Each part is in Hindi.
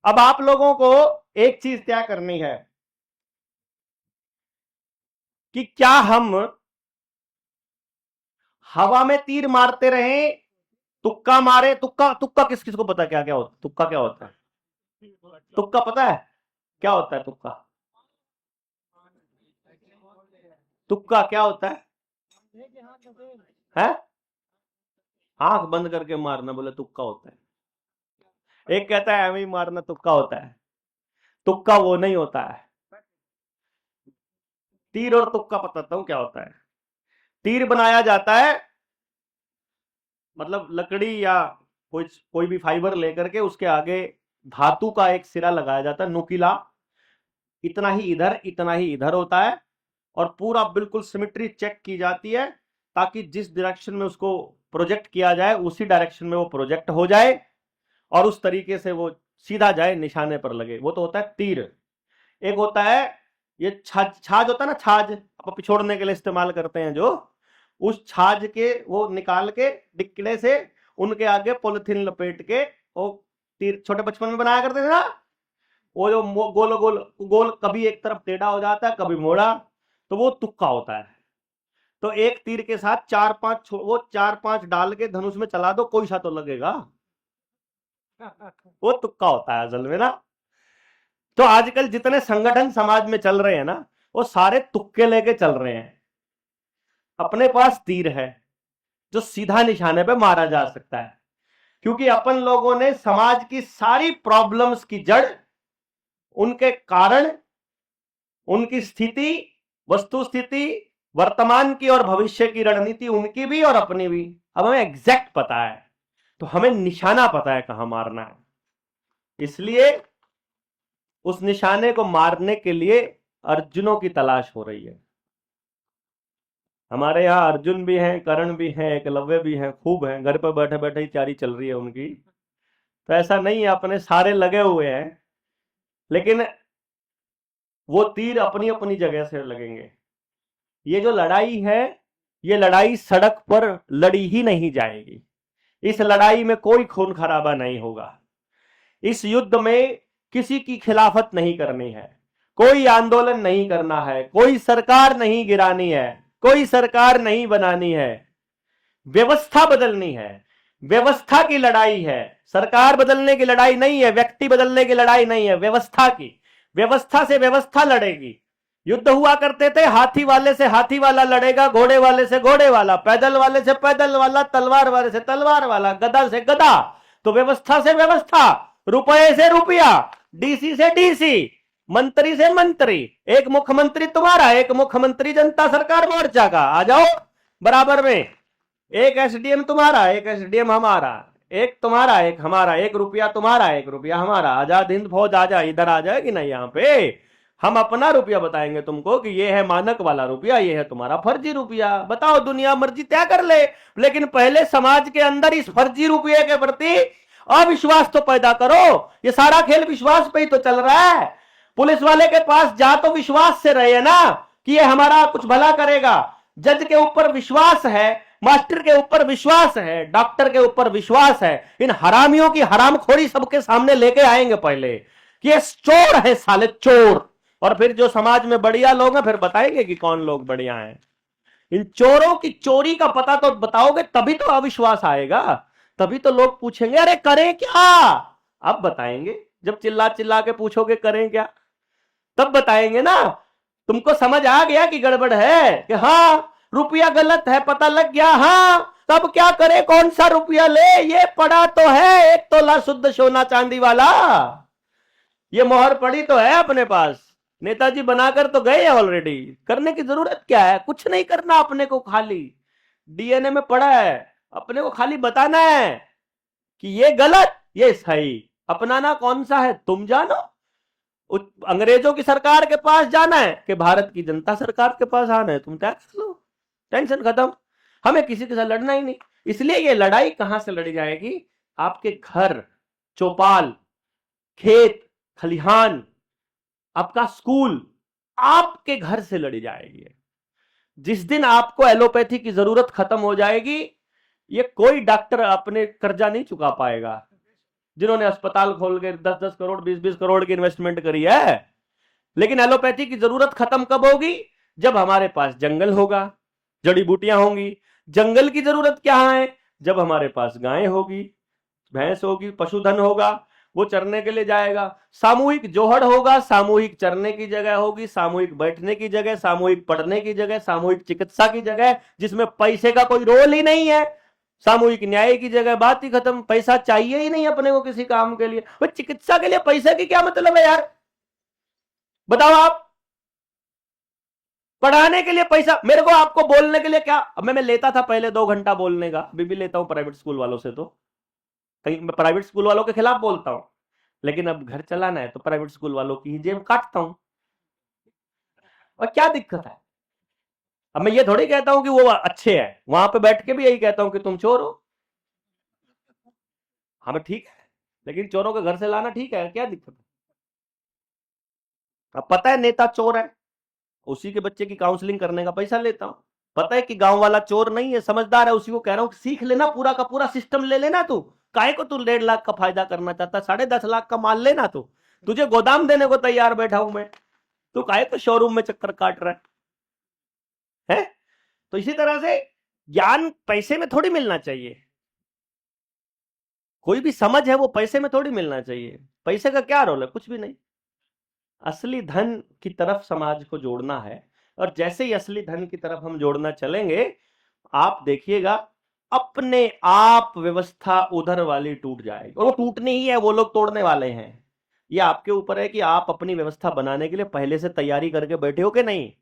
अब आप लोगों को एक चीज तय करनी है कि क्या हम हवा में तीर मारते रहे, तुक्का मारे। तुक्का तुक्का किस किस को पता क्या क्या होता है? तुक्का क्या होता है? तुक्का पता है क्या होता है? तुक्का तुक्का क्या होता है? आंख बंद करके मारना बोले तुक्का होता है। एक कहता है एवं मारना तुक्का होता है। तुक्का वो नहीं होता है। तीर और तुक्का बताता हूं क्या होता है। तीर बनाया जाता है, मतलब लकड़ी या कोई कोई भी फाइबर लेकर के उसके आगे धातु का एक सिरा लगाया जाता है, नुकीला। इतना ही इधर इतना ही इधर होता है और पूरा बिल्कुल सिमेट्री चेक की जाती है ताकि जिस डायरेक्शन में उसको प्रोजेक्ट किया जाए उसी डायरेक्शन में वो प्रोजेक्ट हो जाए और उस तरीके से वो सीधा जाए, निशाने पर लगे। वो तो होता है तीर। एक होता है ये छाछ, छाछ होता है ना, छाछ आप पिछोड़ने के लिए इस्तेमाल करते हैं जो, उस छाछ के वो निकाल के डिक्कड़े से उनके आगे पॉलिथीन लपेट के वो तीर छोटे बचपन में बनाया करते थे ना, वो जो गोल गोल गोल कभी एक तरफ टेढ़ा हो जाता है कभी मोड़ा, तो वो तुक्का होता है। तो एक तीर के साथ चार पांच वो चार पांच डाल के धनुष में चला दो, कोई सा तो लगेगा। वो तुक्का होता है असल में ना। तो आजकल जितने संगठन समाज में चल रहे हैं ना, वो सारे तुक्के लेके चल रहे हैं। अपने पास तीर है जो सीधा निशाने पे मारा जा सकता है, क्योंकि अपन लोगों ने समाज की सारी प्रॉब्लम्स की जड़, उनके कारण, उनकी स्थिति, वस्तु स्थिति, वर्तमान की और भविष्य की रणनीति, उनकी भी और अपनी भी अब हमें एग्जैक्ट पता है। तो हमें निशाना पता है कहां मारना है, इसलिए उस निशाने को मारने के लिए अर्जुनों की तलाश हो रही है। हमारे यहाँ अर्जुन भी हैं, कर्ण भी हैं, एकलव्य भी हैं, खूब हैं। घर पर बैठे बैठे ही तैयारी चल रही है उनकी। तो ऐसा नहीं है, अपने सारे लगे हुए हैं, लेकिन वो तीर अपनी अपनी जगह से लगेंगे। ये जो लड़ाई है, ये लड़ाई सड़क पर लड़ी ही नहीं जाएगी। इस लड़ाई में कोई खून खराबा नहीं होगा। इस युद्ध में किसी की खिलाफत नहीं करनी है, कोई आंदोलन नहीं करना है, कोई सरकार नहीं गिरानी है, कोई सरकार नहीं बनानी है, व्यवस्था बदलनी है। व्यवस्था की लड़ाई है, सरकार बदलने की लड़ाई नहीं है, व्यक्ति बदलने की लड़ाई नहीं है, व्यवस्था की। व्यवस्था से व्यवस्था लड़ेगी। युद्ध हुआ करते थे, हाथी वाले से हाथी वाला लड़ेगा, घोड़े वाले से घोड़े वाला, पैदल वाले से पैदल वाला, तलवार वाले से तलवार वाला, गदा से गदा। तो व्यवस्था से व्यवस्था, रुपये से रुपया, डीसी से डीसी, मंत्री से मंत्री। एक मुख्यमंत्री तुम्हारा, एक मुख्यमंत्री जनता सरकार मोर्चा का, आ जाओ बराबर में। एक एसडीएम तुम्हारा, एक एसडीएम हमारा, एक तुम्हारा एक हमारा, एक रुपया तुम्हारा एक रुपया हमारा। आजाद हिंद फौज आ जा, इधर आ जाएगी ना यहाँ पे। हम अपना रुपया बताएंगे तुमको कि ये है मानक वाला रुपया, ये है तुम्हारा फर्जी रुपया। बताओ, दुनिया मर्जी तय कर ले, लेकिन पहले समाज के अंदर इस फर्जी रुपये के प्रति अविश्वास तो पैदा करो। ये सारा खेल विश्वास पे ही तो चल रहा है। पुलिस वाले के पास जा तो विश्वास से रहे ना कि ये हमारा कुछ भला करेगा। जज के ऊपर विश्वास है, मास्टर के ऊपर विश्वास है, डॉक्टर के ऊपर विश्वास है। इन हरामियों की हरामखोरी सबके सामने लेके आएंगे पहले कि ये चोर है साले, चोर। और फिर जो समाज में बढ़िया लोग हैं फिर बताएंगे कि कौन लोग बढ़िया हैं। इन चोरों की चोरी का पता तो बताओगे तभी तो अविश्वास आएगा, तभी तो लोग पूछेंगे अरे करें क्या। अब बताएंगे, जब चिल्ला चिल्ला के पूछोगे करें क्या, तब बताएंगे ना। तुमको समझ आ गया कि गड़बड़ है, कि हाँ रुपया गलत है, पता लग गया। हाँ तब क्या करे, कौन सा रुपया ले, ये पड़ा तो है 1 तोला शुद्ध सोना चांदी वाला, ये मोहर पड़ी तो है अपने पास, नेताजी बनाकर तो गए ऑलरेडी। करने की जरूरत क्या है, कुछ नहीं करना अपने को, खाली डीएनए में पड़ा है, अपने को खाली बताना है कि ये गलत ये सही। अपनाना कौन सा है तुम जानो। अंग्रेजों की सरकार के पास जाना है कि भारत की जनता सरकार के पास आना है, तुम टैक्स लो, टेंशन खत्म। हमें किसी के साथ लड़ना ही नहीं। इसलिए ये लड़ाई कहां से लड़ी जाएगी, आपके घर, चौपाल, खेत खलिहान, आपका स्कूल, आपके घर से लड़ी जाएगी। जिस दिन आपको एलोपैथी की जरूरत खत्म हो जाएगी, ये कोई डॉक्टर अपने कर्जा नहीं चुका पाएगा। जिन्होंने अस्पताल खोल के 10-10 करोड़ 20-20 करोड़ की इन्वेस्टमेंट करी है। लेकिन एलोपैथी की जरूरत खत्म कब होगी? जब हमारे पास जंगल होगा, जड़ी बूटियां होंगी। जंगल की जरूरत क्या है? जब हमारे पास गाय होगी, भैंस होगी, पशुधन होगा, वो चरने के लिए जाएगा। सामूहिक जोहड़ होगा, सामूहिक चरने की जगह होगी, सामूहिक बैठने की जगह, सामूहिक पढ़ने की जगह, सामूहिक चिकित्सा की जगह, जिसमें पैसे का कोई रोल ही नहीं है। सामूहिक न्याय की जगह, बात ही खत्म। पैसा चाहिए ही नहीं अपने को किसी काम के लिए। भाई चिकित्सा के लिए पैसे की क्या मतलब है यार? बताओ आप। पढ़ाने के लिए पैसा, मेरे को आपको बोलने के लिए क्या? अब मैं लेता था पहले 2 घंटा बोलने का, अभी भी लेता हूं प्राइवेट स्कूल वालों से। तो कहीं मैं प्राइवेट स्कूल वालों के खिलाफ बोलता हूं, लेकिन अब घर चलाना है तो प्राइवेट स्कूल वालों की जेब काटता हूं। और क्या दिक्कत है? अब मैं ये थोड़ी कहता हूं कि वो अच्छे हैं, वहां पे बैठ के भी यही कहता हूं कि तुम चोर हो। हमें ठीक है, लेकिन चोरों के घर से लाना ठीक है, क्या दिक्कत है? अब पता है नेता चोर है, उसी के बच्चे की काउंसलिंग करने का पैसा लेता हूं। पता है कि गांव वाला चोर नहीं है, समझदार है, उसी को कह रहा हूं कि सीख लेना, पूरा का पूरा सिस्टम ले लेना। तू काहे को तू 1.5 लाख का फायदा करना चाहता? 10.5 लाख का माल लेना। तू, तुझे गोदाम देने को तैयार बैठा हूं मैं। तू काहे को शोरूम में चक्कर काट रहा है? तो इसी तरह से ज्ञान पैसे में थोड़ी मिलना चाहिए। कोई भी समझ है वो पैसे में थोड़ी मिलना चाहिए। पैसे का क्या रोल है? कुछ भी नहीं। असली धन की तरफ समाज को जोड़ना है, और जैसे ही असली धन की तरफ हम जोड़ना चलेंगे, आप देखिएगा अपने आप व्यवस्था उधर वाली टूट जाएगी। और वो टूटनी ही है, वो लोग तोड़ने वाले हैं। ये आपके ऊपर है कि आप अपनी व्यवस्था बनाने के लिए पहले से तैयारी करके बैठे हो कि नहीं।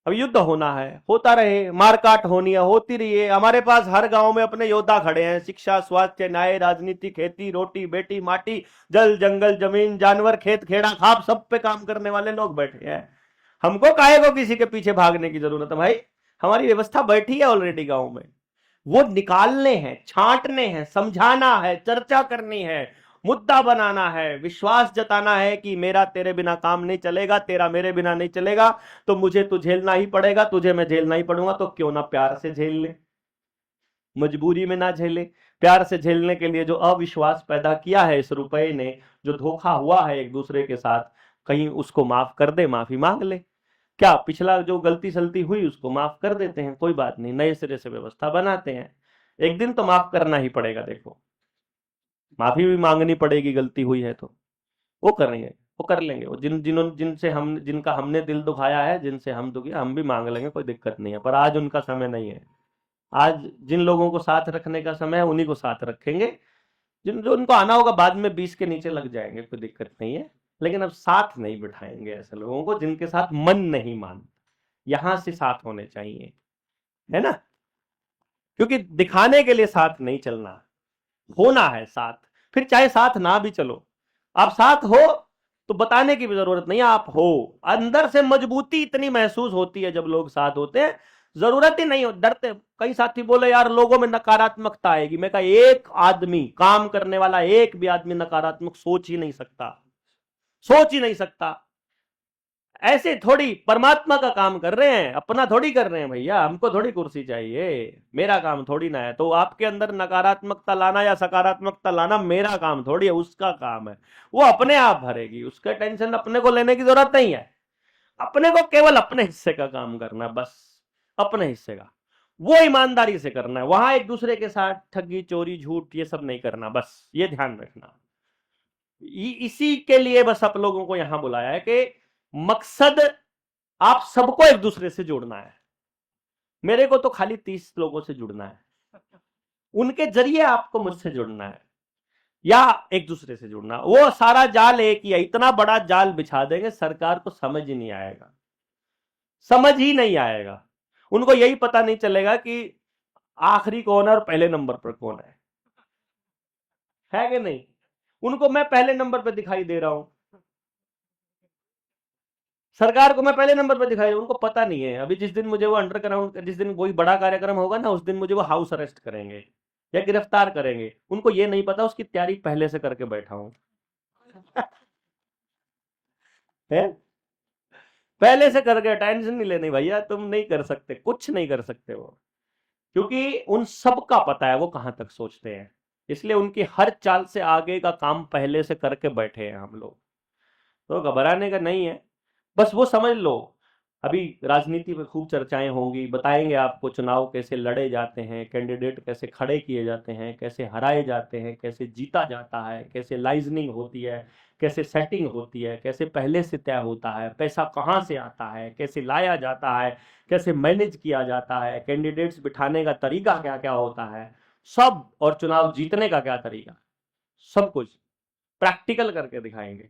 अब युद्ध होना है, होता रहे, मारकाट होनी है, होती रही है। हमारे पास हर गांव में अपने योद्धा खड़े हैं। शिक्षा, स्वास्थ्य, न्याय, राजनीति, खेती, रोटी, बेटी, माटी, जल, जंगल, जमीन, जानवर, खेत, खेड़ा, खाप, सब पे काम करने वाले लोग बैठे हैं। हमको काहे को किसी के पीछे भागने की जरूरत है? भाई हमारी व्यवस्था बैठी है ऑलरेडी गांव में। वो निकालने हैं, छांटने हैं, समझाना है, चर्चा करनी है, मुद्दा बनाना है, विश्वास जताना है कि मेरा तेरे बिना काम नहीं चलेगा, तेरा मेरे बिना नहीं चलेगा, तो मुझे तो झेलना ही पड़ेगा, तुझे मैं झेलना ही पड़ूंगा। तो क्यों ना प्यार से झेल ले, मजबूरी में ना झेले। प्यार से झेलने के लिए जो अविश्वास पैदा किया है इस रुपए ने, जो धोखा हुआ है एक दूसरे के साथ, कहीं उसको माफ कर दे, माफी मांग ले। क्या पिछला जो गलती सलती हुई उसको माफ कर देते हैं, कोई बात नहीं, नए सिरे से व्यवस्था बनाते हैं। एक दिन तो माफ करना ही पड़ेगा। देखो, माफी भी मांगनी पड़ेगी, गलती हुई है तो वो करेंगे, वो कर लेंगे। वो जिनसे हम, जिनका हमने दिल दुखाया है, जिनसे हम दुखी, हम भी मांग लेंगे, कोई दिक्कत नहीं है। पर आज उनका समय नहीं है। आज जिन लोगों को साथ रखने का समय है, उन्हीं को साथ रखेंगे। जिन जो उनको आना होगा बाद में 20 के नीचे लग जाएंगे, कोई दिक्कत नहीं है। लेकिन अब साथ नहीं बिठाएंगे ऐसे लोगों को जिनके साथ मन नहीं मानता। यहां से साथ होने चाहिए, है ना? क्योंकि दिखाने के लिए साथ नहीं चलना, होना है साथ। फिर चाहे साथ ना भी चलो, आप साथ हो तो बताने की भी जरूरत नहीं है, आप हो। अंदर से मजबूती इतनी महसूस होती है जब लोग साथ होते हैं, जरूरत ही नहीं हो। डरते, कई साथी बोले यार लोगों में नकारात्मकता आएगी। मैं कहा एक आदमी, काम करने वाला एक भी आदमी नकारात्मक सोच ही नहीं सकता, सोच ही नहीं सकता। ऐसे थोड़ी परमात्मा का काम कर रहे हैं, अपना थोड़ी कर रहे हैं भैया। हमको थोड़ी कुर्सी चाहिए, मेरा काम थोड़ी ना है। तो आपके अंदर नकारात्मकता लाना या सकारात्मकता लाना मेरा काम थोड़ी है, उसका काम है। वो अपने आप भरेगी, उसका टेंशन अपने को लेने की जरूरत नहीं है। अपने को केवल अपने हिस्से का काम करना है, बस अपने हिस्से का। वो ईमानदारी से करना है, वहां एक दूसरे के साथ ठगी, चोरी, झूठ ये सब नहीं करना। बस ये ध्यान रखना। इसी के लिए बस आप लोगों को यहां बुलाया है कि मकसद आप सबको एक दूसरे से जोड़ना है। मेरे को तो खाली 30 लोगों से जुड़ना है, उनके जरिए आपको मुझसे जुड़ना है, या एक दूसरे से जुड़ना। वो सारा जाल एक ही है, इतना बड़ा जाल बिछा देंगे सरकार को समझ ही नहीं आएगा, समझ ही नहीं आएगा। उनको यही पता नहीं चलेगा कि आखिरी कौन है और पहले नंबर पर कौन है कि नहीं? उनको मैं पहले नंबर पर दिखाई दे रहा हूं, सरकार को मैं पहले नंबर पर दिखाई, उनको पता नहीं है। अभी जिस दिन मुझे वो अंडरग्राउंड, जिस दिन कोई बड़ा कार्यक्रम होगा ना, उस दिन मुझे वो हाउस अरेस्ट करेंगे या गिरफ्तार करेंगे। उनको ये नहीं पता उसकी तैयारी पहले से करके बैठा हूं। है, पहले से करके, टेंशन नहीं लेनी भैया, तुम नहीं कर सकते, कुछ नहीं कर सकते वो। क्योंकि उन सब का पता है वो कहां तक सोचते हैं। इसलिए उनकी हर चाल से आगे का काम पहले से करके बैठे हैं हम लोग। तो घबराने का नहीं है, बस वो समझ लो। अभी राजनीति में खूब चर्चाएं होंगी, बताएंगे आपको चुनाव कैसे लड़े जाते हैं, कैंडिडेट कैसे खड़े किए जाते हैं, कैसे हराए जाते हैं, कैसे जीता जाता है, कैसे लाइजनिंग होती है, कैसे सेटिंग होती है, कैसे पहले से तय होता है, पैसा कहाँ से आता है, कैसे लाया जाता है, कैसे मैनेज किया जाता है, कैंडिडेट्स बिठाने का तरीका क्या क्या होता है सब, और चुनाव जीतने का क्या तरीका, सब कुछ प्रैक्टिकल करके दिखाएंगे।